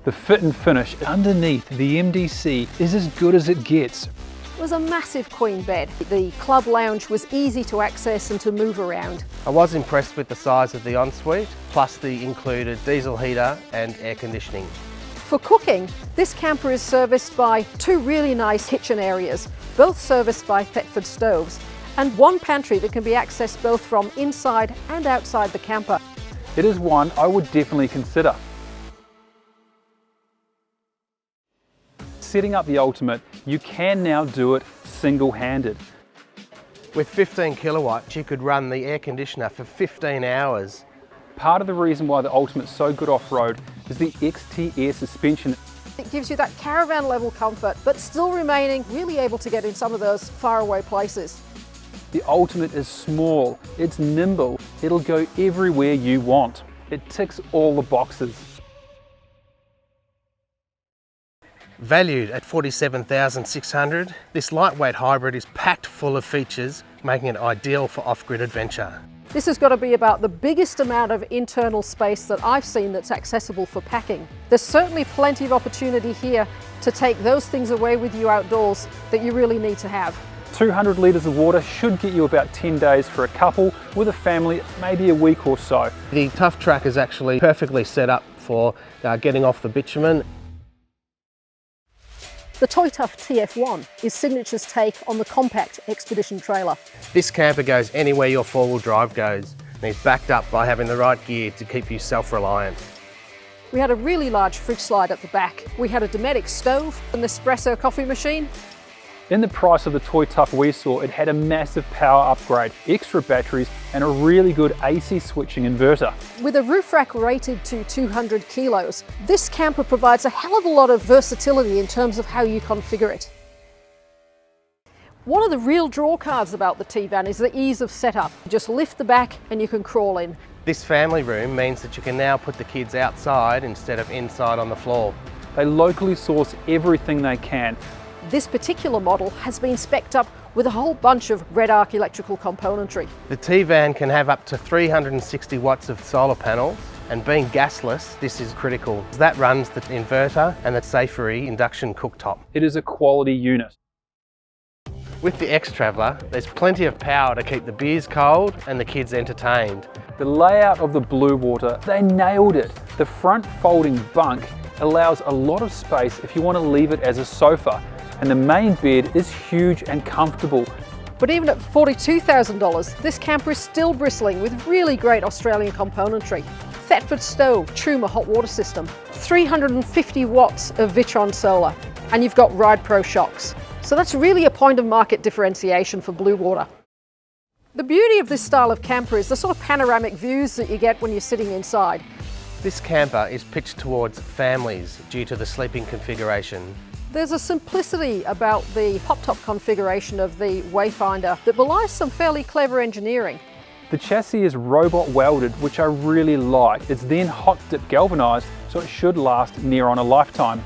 The fit and finish underneath the MDC is as good as it gets. It was a massive queen bed. The club lounge was easy to access and to move around. I was impressed with the size of the ensuite, plus the included diesel heater and air conditioning. For cooking, this camper is serviced by two really nice kitchen areas, both serviced by Thetford stoves, and one pantry that can be accessed both from inside and outside the camper. It is one I would definitely consider. Setting up the Ultimate, you can now do it single-handed. With 15 kilowatts, you could run the air conditioner for 15 hours. Part of the reason why the Ultimate's so good off-road is the XT air suspension. It gives you that caravan level comfort, but still remaining really able to get in some of those faraway places. The Ultimate is small, it's nimble, it'll go everywhere you want. It ticks all the boxes. Valued at $47,600, this lightweight hybrid is packed full of features, making it ideal for off-grid adventure. This has got to be about the biggest amount of internal space that I've seen that's accessible for packing. There's certainly plenty of opportunity here to take those things away with you outdoors that you really need to have. 200 litres of water should get you about 10 days for a couple, with a family maybe a week or so. The TUFF track is actually perfectly set up for getting off the bitumen. The TUFF TF1 is Signature's take on the compact expedition trailer. This camper goes anywhere your four-wheel drive goes, and is backed up by having the right gear to keep you self-reliant. We had a really large fridge slide at the back. We had a Dometic stove, an espresso coffee machine. In the price of the TUFF we saw, it had a massive power upgrade, extra batteries and a really good AC switching inverter. With a roof rack rated to 200 kilos, this camper provides a hell of a lot of versatility in terms of how you configure it. One of the real draw cards about the TVAN is the ease of setup. You just lift the back and you can crawl in. This family room means that you can now put the kids outside instead of inside on the floor. They locally source everything they can. This particular model has been spec'd up with a whole bunch of red arc electrical componentry. The TVAN can have up to 360 watts of solar panels, and being gasless, this is critical. That runs the inverter and the Safery induction cooktop. It is a quality unit. With the X-Traveller, there's plenty of power to keep the beers cold and the kids entertained. The layout of the Blue Water, they nailed it. The front folding bunk allows a lot of space if you want to leave it as a sofa. And the main bed is huge and comfortable. But even at $42,000, this camper is still bristling with really great Australian componentry. Thetford stove, Truma hot water system, 350 watts of Vitron solar, and you've got Ride Pro shocks. So that's really a point of market differentiation for Blue Water. The beauty of this style of camper is the sort of panoramic views that you get when you're sitting inside. This camper is pitched towards families due to the sleeping configuration. There's a simplicity about the pop-top configuration of the WAYFINDER that belies some fairly clever engineering. The chassis is robot welded, which I really like. It's then hot dip galvanized, so it should last near on a lifetime.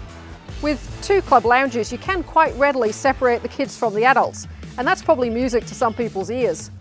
With two club lounges, you can quite readily separate the kids from the adults, and that's probably music to some people's ears.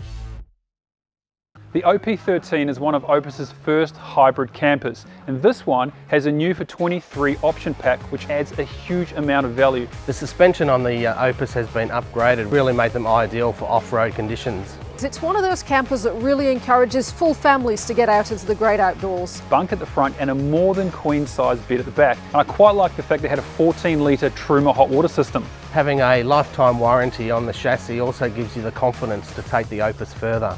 The OP13 is one of Opus's first hybrid campers, and this one has a new for 23 option pack, which adds a huge amount of value. The suspension on the Opus has been upgraded, really made them ideal for off-road conditions. It's one of those campers that really encourages full families to get out into the great outdoors. Bunk at the front and a more than queen size bed at the back. And I quite like the fact they had a 14-litre Truma hot water system. Having a lifetime warranty on the chassis also gives you the confidence to take the Opus further.